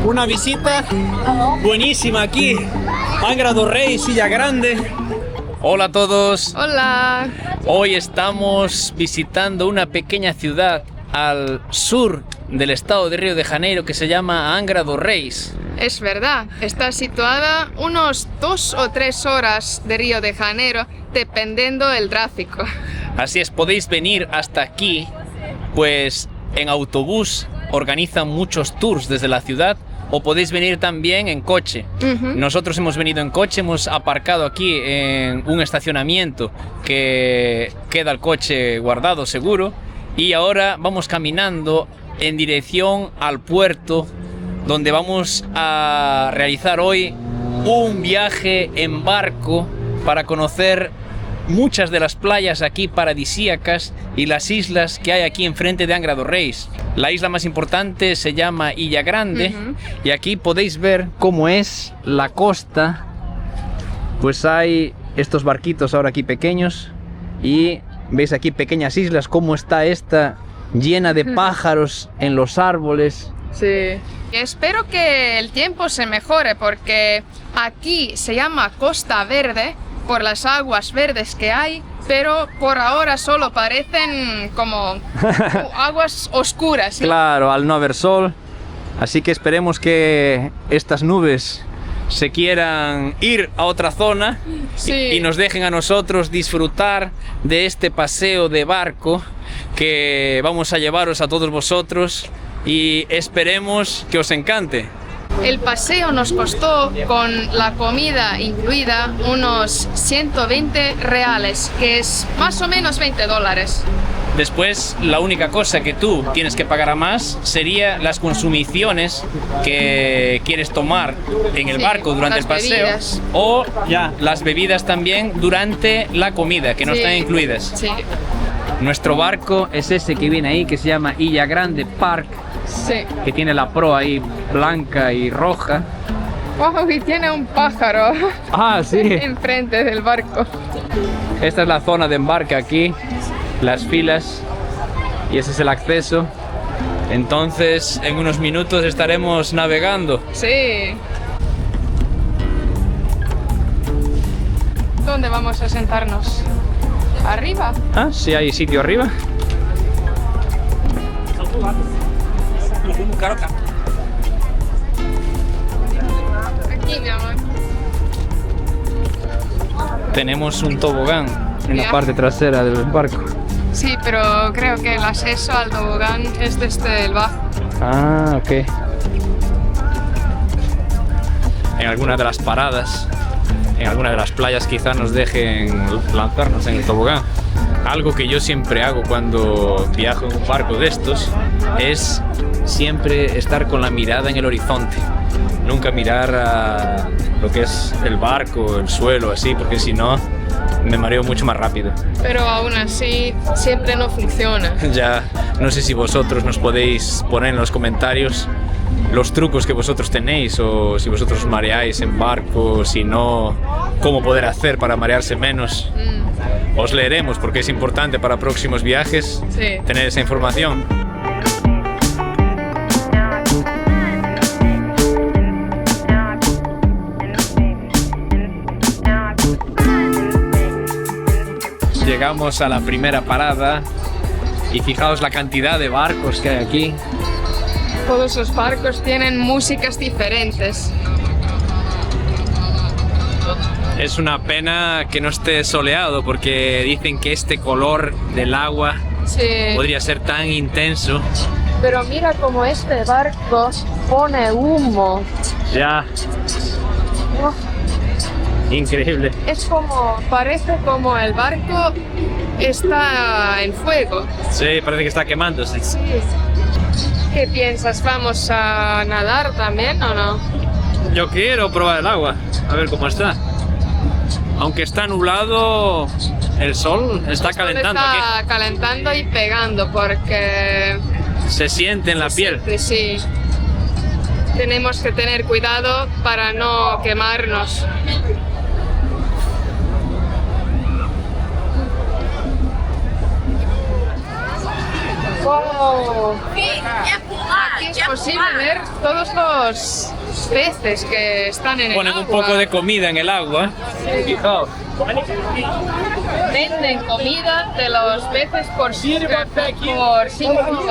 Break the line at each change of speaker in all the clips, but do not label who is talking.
Una visita buenísima aquí, Angra do Reis, Ilha Grande. Hola a todos.
Hola.
Hoy estamos visitando una pequeña ciudad al sur del estado de Río de Janeiro que se llama Angra do Reis.
Es verdad, está situada unos 2 o 3 horas de Río de Janeiro, dependiendo del tráfico.
Así es, podéis venir hasta aquí, pues en autobús organizan muchos tours desde la ciudad, o podéis venir también en coche. Nosotros hemos venido en coche, hemos aparcado aquí en un estacionamiento que queda el coche guardado seguro, y ahora vamos caminando en dirección al puerto, donde vamos a realizar hoy un viaje en barco para conocer muchas de las playas aquí paradisíacas y las islas que hay aquí enfrente de Angra do Reis. La isla más importante se llama Ilha Grande, y aquí podéis ver cómo es la costa. Pues hay estos barquitos ahora aquí pequeños, y veis aquí pequeñas islas, cómo está esta llena de pájaros en los árboles.
Sí. Espero que el tiempo se mejore, porque aquí se llama Costa Verde por las aguas verdes que hay, pero por ahora solo parecen como aguas oscuras, ¿sí?
Claro, al no haber sol. Así que esperemos que estas nubes se quieran ir a otra zona,
sí,
y nos dejen a nosotros disfrutar de este paseo de barco que vamos a llevaros a todos vosotros, y esperemos que os encante.
El paseo nos costó, con la comida incluida, unos 120 reales, que es más o menos $20.
Después, la única cosa que tú tienes que pagar a más sería las consumiciones que quieres tomar en el barco durante el paseo,
bebidas,
o ya las bebidas también durante la comida, que no están incluidas.
Sí.
Nuestro barco es ese que viene ahí, que se llama Ilha Grande Park,
Sí.
que tiene la proa ahí blanca y roja.
Wow, y tiene un pájaro
Sí.
enfrente del barco.
Esta es la zona de embarque aquí, las filas, y ese es el acceso. Entonces, en unos minutos estaremos navegando.
Sí. ¿Dónde vamos a sentarnos? ¿Arriba?
Sí, hay sitio arriba.
Aquí, mi amor.
Tenemos un tobogán en la
Ya.
parte trasera del barco.
Sí, pero creo que el acceso al tobogán es desde el bajo.
Ok. En alguna de las paradas, en alguna de las playas, quizás nos dejen lanzarnos en el tobogán. Algo que yo siempre hago cuando viajo en un barco de estos es siempre estar con la mirada en el horizonte. Nunca mirar a lo que es el barco, el suelo, así, porque si no me mareo mucho más rápido.
Pero aún así siempre no funciona.
Ya no sé si vosotros nos podéis poner en los comentarios los trucos que vosotros tenéis, o si vosotros mareáis en barco, si no, cómo poder hacer para marearse menos. Os leeremos, porque es importante para próximos viajes tener esa información. Llegamos a la primera parada y fijaos la cantidad de barcos que hay aquí.
Todos los barcos tienen músicas diferentes.
Es una pena que no esté soleado, porque dicen que este color del agua podría ser tan intenso.
Pero mira cómo este barco pone humo.
Ya. Increíble.
Es como, parece como el barco está en fuego.
Sí, parece que está quemándose.
Sí. ¿Qué piensas? ¿Vamos a nadar también o no?
Yo quiero probar el agua, a ver cómo está. Aunque está nublado, el sol está calentando aquí.
Está calentando y pegando porque
Se siente en la piel.
Sí. Tenemos que tener cuidado para no quemarnos. Wow. Aquí es posible ver todos los peces que están en el
Ponen
agua.
un poco de comida en el agua. Fijaos.
Venden comida de los peces por 5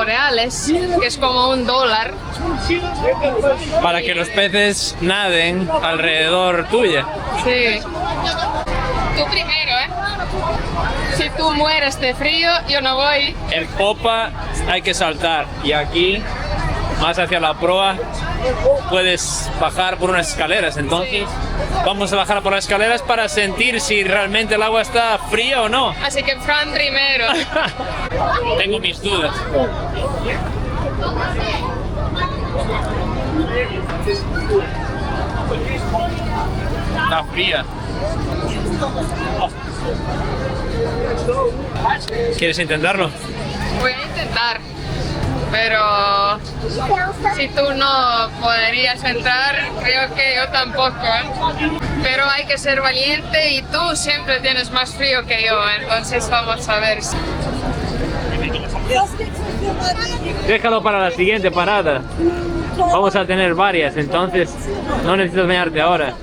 reales, que es como $1.
Para que los peces naden alrededor tuya.
Sí. Tú primero, ¿eh? Si tú mueres de frío, yo no voy.
En popa hay que saltar y aquí, más hacia la proa, puedes bajar por unas escaleras. Entonces vamos a bajar por las escaleras para sentir si realmente el agua está fría o no.
Así que Fran primero.
Tengo mis dudas. Está fría. ¿Quieres intentarlo?
Voy a intentar, pero si tú no podrías entrar, creo que yo tampoco, ¿eh? Pero hay que ser valiente y tú siempre tienes más frío que yo, entonces vamos a ver.
Déjalo para la siguiente parada. Vamos a tener varias, entonces no necesitas bañarte ahora.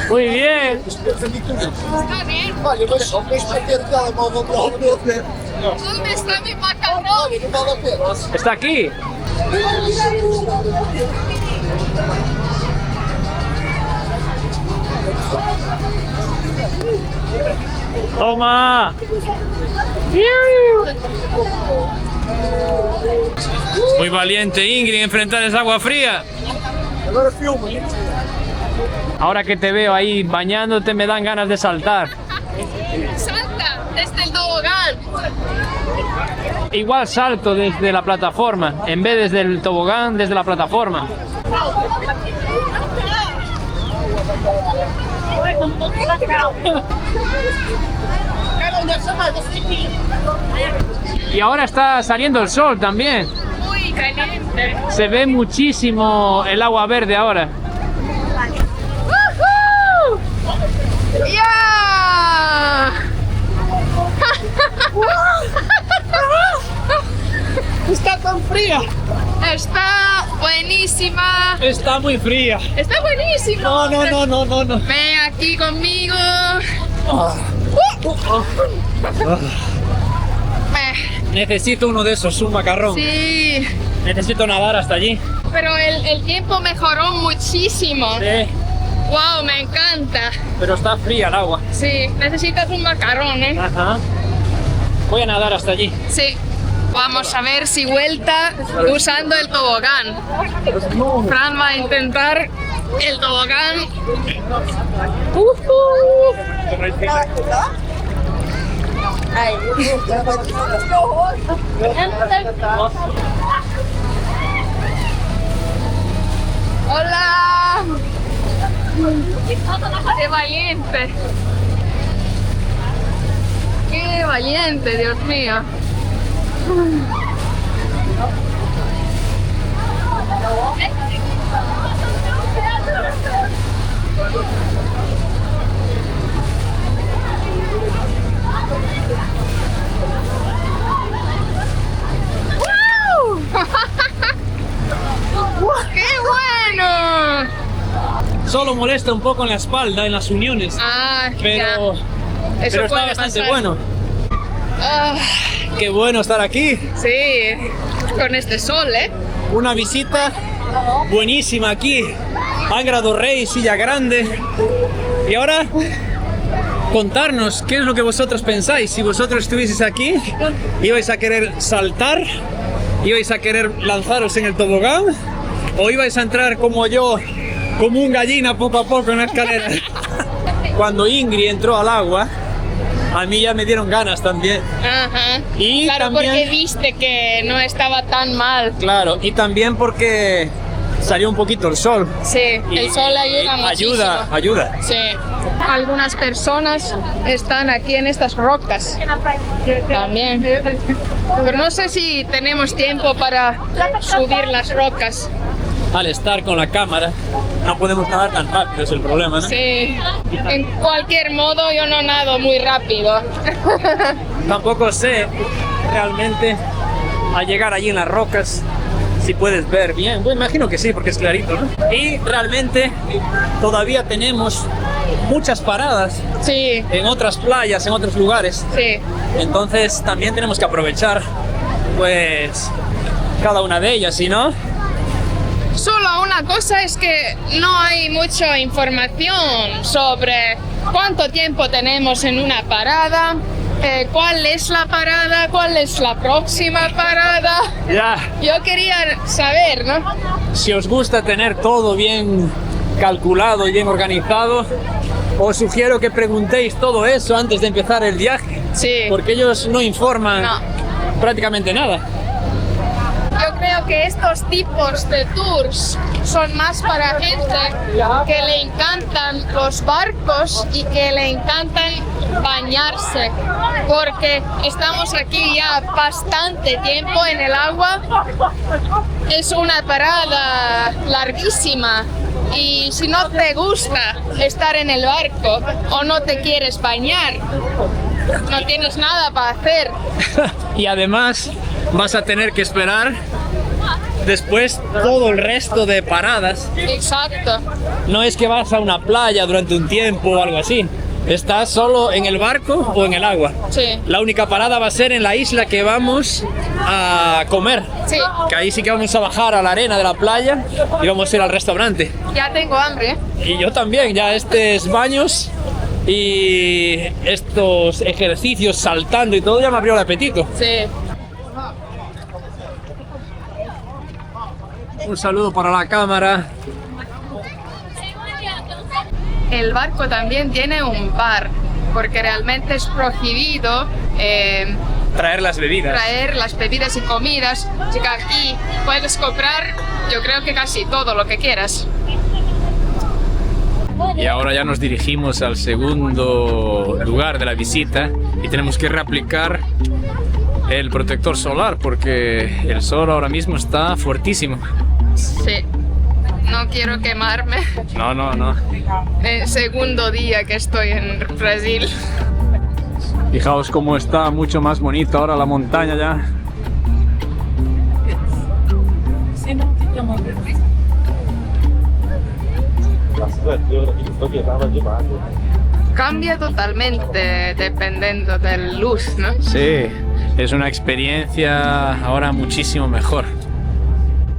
Muy bien.
Está bien. ¿Dónde está mi macarrón?
Está aquí. Toma. Muy valiente Ingrid enfrentar esa agua fría. Ahora que te veo ahí bañándote me dan ganas de saltar.
Salta desde el tobogán.
Igual salto desde la plataforma, en vez desde el tobogán, desde la plataforma. Y ahora está saliendo el sol también.
Muy caliente.
Se ve muchísimo el agua verde ahora.
¡Ya!
Está tan fría.
Está buenísima.
Está muy fría.
Está buenísimo.
No.
Ven aquí conmigo.
Necesito uno de esos, un macarrón.
Sí,
Necesito nadar hasta allí.
pero el tiempo mejoró muchísimo.
Sí,
Wow, me encanta.
pero está fría el agua.
Sí, necesitas un macarrón, ¿eh?
Ajá. Voy a nadar hasta allí.
Sí. Vamos a ver si vuelta usando el tobogán. Fran va a intentar el tobogán. ¡Hola! ¡Qué valiente! ¡Qué valiente, Dios mío! ¡Qué bueno!
Solo molesta un poco en la espalda, en las uniones.
Ah,
Pero,
ya.
pero
Eso
está
puede
bastante
pasar.
bueno.
Ah,
Qué bueno estar aquí.
sí, con este sol, ¿eh?
Una visita buenísima aquí. Angra do Rey, Silla Grande. Y ahora, contarnos qué es lo que vosotros pensáis. Si vosotros estuvieseis aquí, ¿ibais a querer saltar? ¿Ibais a querer lanzaros en el tobogán? ¿O ibais a entrar como yo, como un gallina poco a poco en la escalera? Cuando Ingrid entró al agua, a mí ya me dieron ganas también.
Ajá.
Y
claro,
también-
porque viste que no estaba tan mal.
Claro, y también porque
salió un poquito el sol.
Sí, el sol ayuda muchísimo.
Ayuda.
Sí. Algunas personas están aquí en estas rocas también. Pero no sé si tenemos tiempo para subir las rocas.
Al estar con la cámara, no podemos nadar tan rápido, es el problema, ¿no?
Sí. En cualquier modo, yo no nado muy rápido.
Tampoco sé realmente al llegar allí en las rocas si puedes ver bien. Bueno, imagino que sí, porque es clarito, ¿no? Y realmente todavía tenemos muchas paradas
Sí,
en otras playas, en otros lugares.
sí.
Entonces también tenemos que aprovechar pues cada una de ellas, ¿sí, no?
Solo una cosa es que no hay mucha información sobre cuánto tiempo tenemos en una parada, cuál es la parada, cuál es la próxima parada.
Ya.
Yo quería saber, ¿no?
Si os gusta tener todo bien calculado y bien organizado, os sugiero que preguntéis todo eso antes de empezar el viaje,
Sí.
porque ellos no informan
No.
prácticamente nada.
Yo creo que estos tipos de tours son más para gente que le encantan los barcos y que le encantan bañarse, porque estamos aquí ya bastante tiempo en el agua. Es una parada larguísima y si no te gusta estar en el barco o no te quieres bañar, no tienes nada para hacer.
Y además vas a tener que esperar después todo el resto de paradas.
Exacto.
No es que vas a una playa durante un tiempo o algo así. Estás solo en el barco o en el agua.
Sí.
La única parada va a ser en la isla que vamos a comer.
Sí.
Que ahí sí que vamos a bajar a la arena de la playa y vamos a ir al restaurante.
Ya tengo hambre.
Y yo también, ya estos baños y estos ejercicios saltando y todo ya me abrió el apetito.
Sí.
Un saludo para la cámara.
El barco también tiene un bar, porque realmente es prohibido
Traer las bebidas.
traer las bebidas y comidas. Así que aquí puedes comprar, yo creo que casi todo lo que quieras.
Y ahora ya nos dirigimos al segundo lugar de la visita y tenemos que reaplicar el protector solar porque el sol ahora mismo está fuertísimo.
Sí. No quiero quemarme.
No.
El segundo día que estoy en Brasil.
Fijaos cómo está mucho más bonito ahora la montaña ya.
Cambia totalmente dependiendo de la luz, ¿no?
Sí, es una experiencia ahora muchísimo mejor.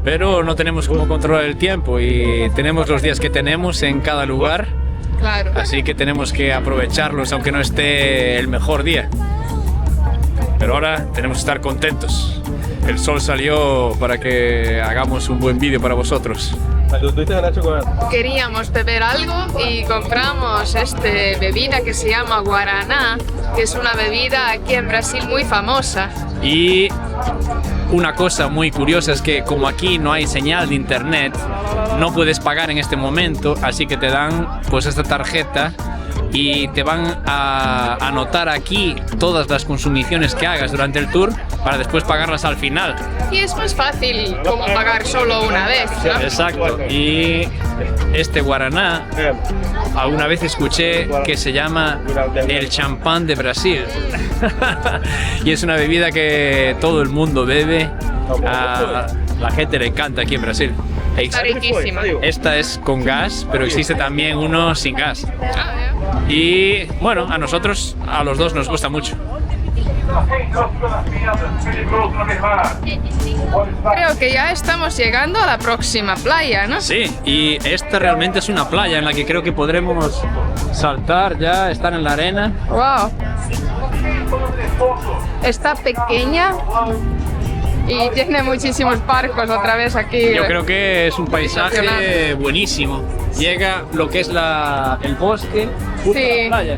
Pero no tenemos cómo controlar el tiempo y tenemos los días que tenemos en cada lugar,
Claro.
así que tenemos que aprovecharlos aunque no esté el mejor día. Pero ahora tenemos que estar contentos. El sol salió para que hagamos un buen vídeo para vosotros.
Queríamos beber algo y compramos bebida que se llama guaraná, que es una bebida aquí en Brasil muy famosa.
Y una cosa muy curiosa es que como aquí no hay señal de internet, no puedes pagar en este momento, así que te dan pues esta tarjeta y te van a anotar aquí todas las consumiciones que hagas durante el tour para después pagarlas al final.
Y es más fácil como pagar solo una vez, ¿no?
Exacto. Y este guaraná, alguna vez escuché que se llama el champán de Brasil. Y es una bebida que todo el mundo bebe. A la gente le encanta aquí en Brasil.
Está riquísima.
Esta es con gas, pero existe también uno sin gas.
Ah,
Y bueno, a nosotros, a los dos nos gusta mucho.
Creo que ya estamos llegando a la próxima playa, ¿no?
Sí, y esta realmente es una playa en la que creo que podremos saltar ya, estar en la arena.
Wow. Está pequeña y tiene muchísimos barcos otra vez aquí.
Yo creo que es un paisaje buenísimo. Llega lo que es el bosque justo a
Sí.
la playa.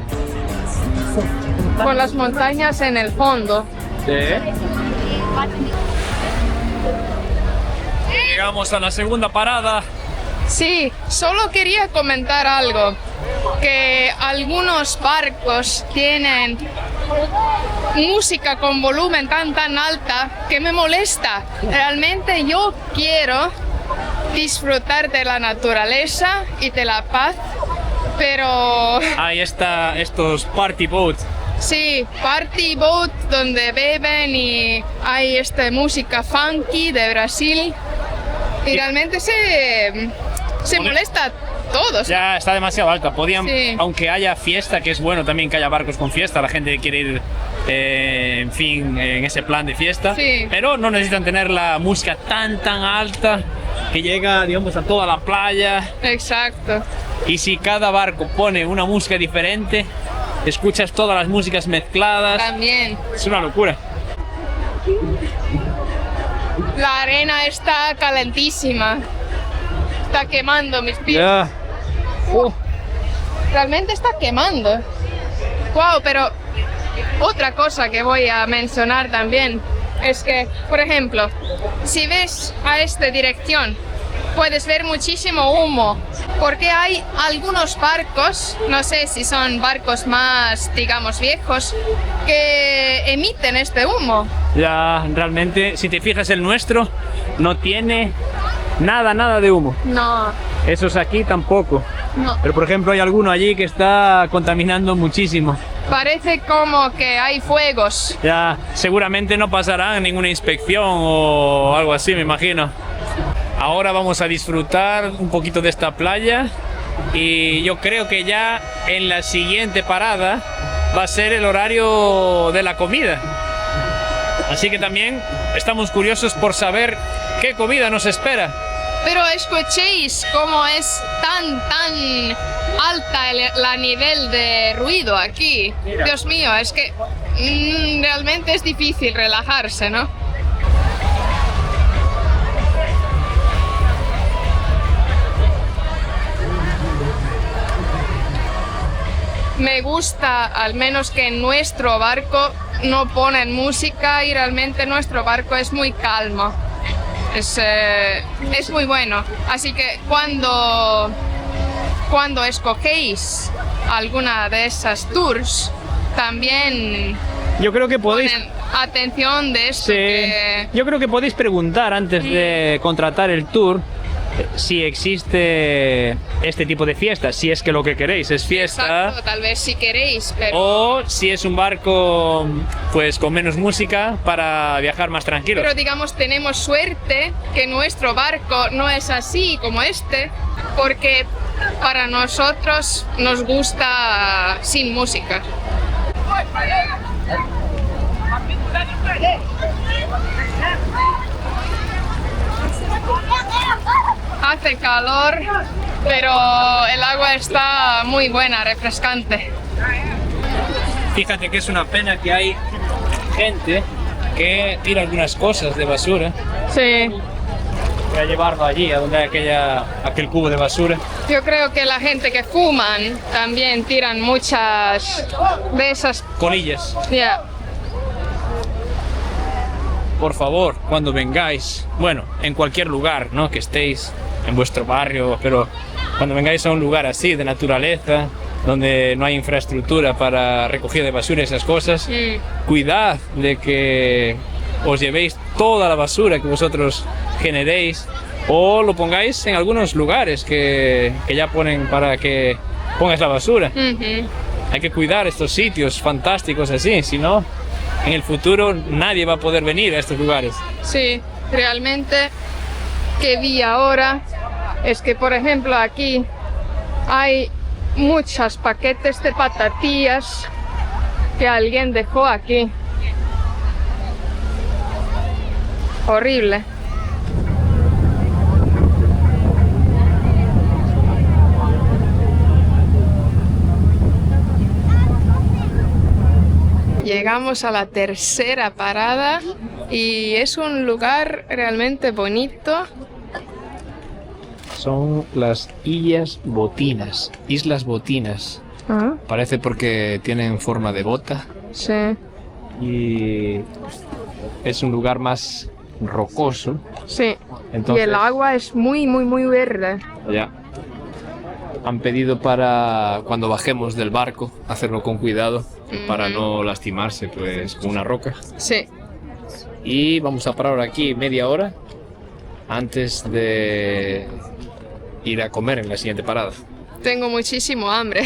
Con las montañas en el fondo.
Sí.
Llegamos a la segunda parada.
Sí, solo quería comentar algo, que algunos barcos tienen música con volumen tan alta que me molesta. Realmente yo quiero disfrutar de la naturaleza y de la paz, pero...
Ahí está estos party boats.
Sí, party boat donde beben y hay esta música funky de Brasil y realmente se molesta a todos.
Ya está demasiado alta. Podían,
Sí.
aunque haya fiesta, que es bueno también que haya barcos con fiesta, la gente quiere ir, en fin, en ese plan de fiesta.
Sí.
Pero no necesitan tener la música tan alta que llega, digamos, a toda la playa.
Exacto.
Y si cada barco pone una música diferente, escuchas todas las músicas mezcladas.
También.
Es una locura.
La arena está calentísima. Está quemando mis pies.
Ya.
Realmente está quemando. Wow, pero otra cosa que voy a mencionar también es que, por ejemplo, si ves a esta dirección, puedes ver muchísimo humo, porque hay algunos barcos, no sé si son barcos más, digamos, viejos, que emiten este humo.
Ya, realmente, si te fijas, el nuestro no tiene nada de humo.
No,
Esos aquí tampoco.
no.
Pero por ejemplo hay alguno allí que está contaminando muchísimo.
Parece como que hay fuegos.
Ya seguramente no pasarán ninguna inspección o algo así, me imagino. Ahora vamos a disfrutar un poquito de esta playa y yo creo que ya en la siguiente parada va a ser el horario de la comida. Así que también estamos curiosos por saber qué comida nos espera.
Pero escuchéis cómo es tan alta la nivel de ruido aquí.
Mira.
Dios mío, es que realmente es difícil relajarse, ¿no? Me gusta al menos que en nuestro barco no ponen música y realmente nuestro barco es muy calmo. Es muy bueno. Así que cuando escogéis alguna de esas tours, también
Yo creo que podéis...
ponen atención de esto.
Sí.
Que...
Yo creo que podéis preguntar antes de contratar el tour si existe este tipo de fiesta, si es que lo que queréis es fiesta.
Exacto, tal vez si queréis, pero...
O si es un barco pues con menos música para viajar más tranquilo.
Pero digamos, tenemos suerte que nuestro barco no es así como este, porque para nosotros nos gusta sin música. Hace calor, pero el agua está muy buena, refrescante.
Fíjate que es una pena que hay gente que tira algunas cosas de basura.
Sí.
Voy a llevarlo allí, a donde hay aquel cubo de basura.
Yo creo que la gente que fuman también tiran muchas de esas.
Colillas.
Ya.
Por favor, cuando vengáis, bueno, en cualquier lugar, ¿no? Que estéis en vuestro barrio, pero cuando vengáis a un lugar así de naturaleza, donde no hay infraestructura para recogida de basura y esas cosas, cuidad de que os llevéis toda la basura que vosotros generéis o lo pongáis en algunos lugares que ya ponen para que pongas la basura. Hay que cuidar estos sitios fantásticos así, si no, en el futuro nadie va a poder venir a estos lugares.
Sí, realmente que vi ahora es que, por ejemplo, aquí hay muchos paquetes de patatillas que alguien dejó aquí. Horrible. Llegamos a la tercera parada y es un lugar realmente bonito.
Son las Islas Botinas. Islas Botinas.
Ah,
Parece porque tienen forma de bota
sí.
y es un lugar más rocoso.
Sí.
Entonces,
Y el agua es muy, muy, muy verde.
ya. Han pedido para cuando bajemos del barco hacerlo con cuidado para no lastimarse pues con una roca.
Sí.
Y vamos a parar aquí media hora antes de ir a comer en la siguiente parada.
Tengo muchísimo hambre.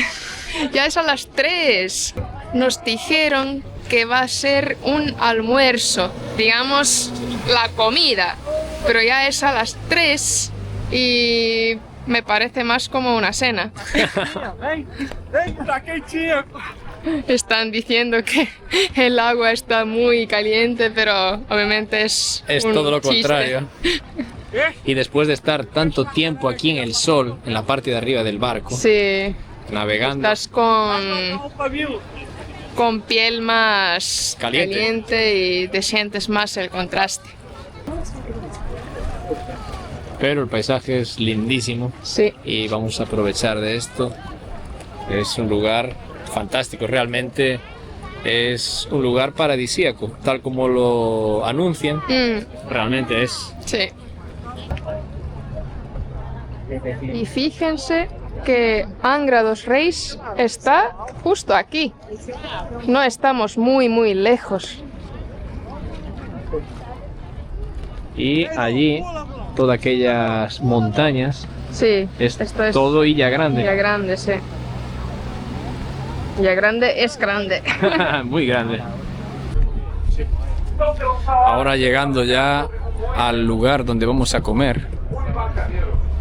Ya es a las 3. Nos dijeron que va a ser un almuerzo, digamos la comida, pero ya es a las 3 y me parece más como una cena. Están diciendo que el agua está muy caliente, pero obviamente es un
todo lo
chiste.
contrario. Y después de estar tanto tiempo aquí en el sol, en la parte de arriba del barco,
Sí,
navegando,
estás con piel más caliente y te sientes más el contraste.
pero el paisaje es lindísimo
Sí.
y vamos a aprovechar de esto. Es un lugar fantástico, realmente es un lugar paradisíaco, tal como lo anuncian, realmente es.
Sí. Y fíjense que Angra dos Reis está justo aquí. No estamos muy, muy lejos.
Y allí, todas aquellas montañas,
Sí,
es
esto es
todo Illa Grande.
Illa Grande, sí. Illa Grande es grande.
Muy grande. Ahora llegando ya al lugar donde vamos a comer,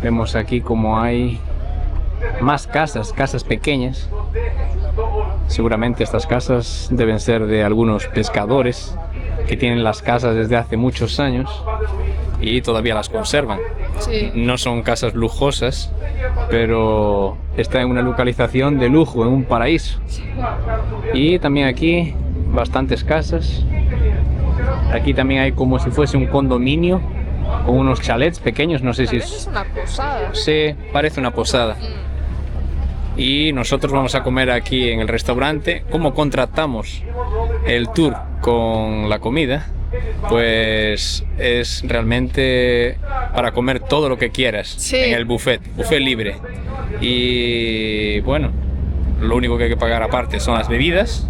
vemos aquí como hay más casas pequeñas. Seguramente estas casas deben ser de algunos pescadores que tienen las casas desde hace muchos años y todavía las conservan.
Sí.
No son casas lujosas, pero está en una localización de lujo, en un paraíso. Y también aquí bastantes casas. Aquí también hay como si fuese un condominio con unos chalets pequeños, no sé si
Es una posada.
sí, parece una posada. Y nosotros vamos a comer aquí en el restaurante. Como contratamos el tour con la comida, pues es realmente para comer todo lo que quieras
Sí.
en el buffet libre. Y bueno, lo único que hay que pagar aparte son las bebidas.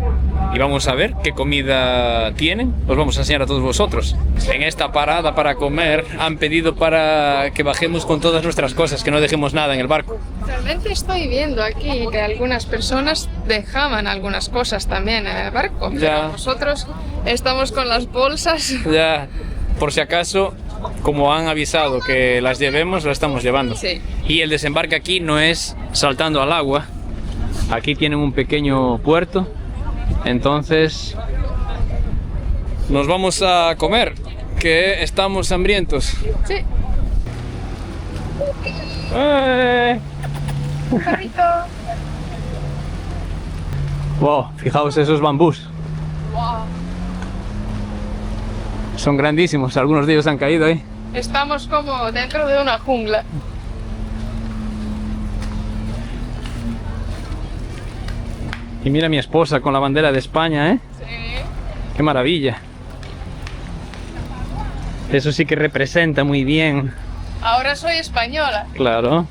Y vamos a ver qué comida tienen. Os vamos a enseñar a todos vosotros. En esta parada para comer han pedido para que bajemos con todas nuestras cosas, que no dejemos nada en el barco.
Realmente estoy viendo aquí que algunas personas dejaban algunas cosas también en el barco.
Ya.
Pero nosotros estamos con las bolsas.
Ya, por si acaso, como han avisado que las llevemos, las estamos llevando.
Sí.
Y el desembarque aquí no es saltando al agua. Aquí tienen un pequeño puerto. Entonces, nos vamos a comer, que estamos hambrientos.
Sí. Perrito.
Wow, fijaos esos bambús.
Wow.
Son grandísimos, algunos de ellos han caído ahí.
Estamos como dentro de una jungla.
Y mira a mi esposa con la bandera de España, ¿eh?
Sí.
¡Qué maravilla! Eso sí que representa muy bien.
Ahora soy española.
Claro.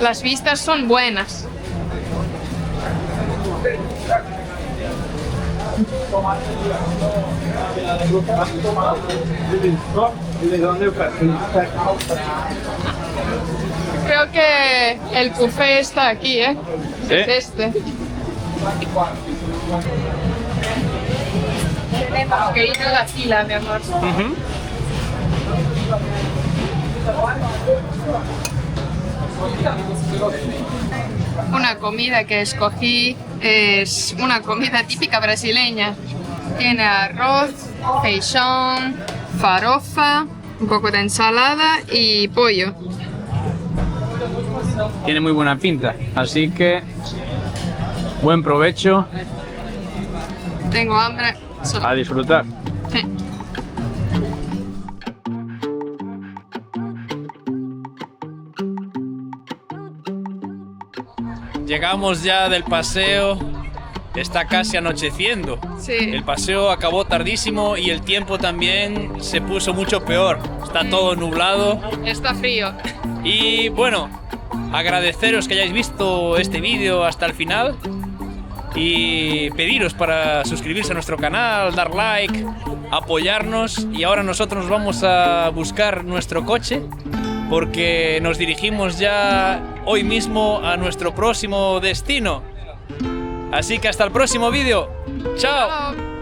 Las vistas son buenas. Creo que el buffet está aquí, ¿eh?
Sí.
Es este. Tenemos que ir a la fila, mi amor. Una comida que escogí es una comida típica brasileña. Tiene arroz, feijón, farofa, un poco de ensalada y pollo.
Tiene muy buena pinta, así que buen provecho,
Tengo hambre.
a disfrutar.
Sí.
Llegamos ya del paseo está casi anocheciendo.
Sí.
El paseo acabó tardísimo y el tiempo también se puso mucho peor. Está todo nublado.
Está frío.
Y bueno, agradeceros que hayáis visto este vídeo hasta el final y pediros para suscribirse a nuestro canal, dar like, apoyarnos. Y ahora nosotros vamos a buscar nuestro coche porque nos dirigimos ya hoy mismo a nuestro próximo destino. Así que hasta el próximo vídeo. ¡Chao!
Chao.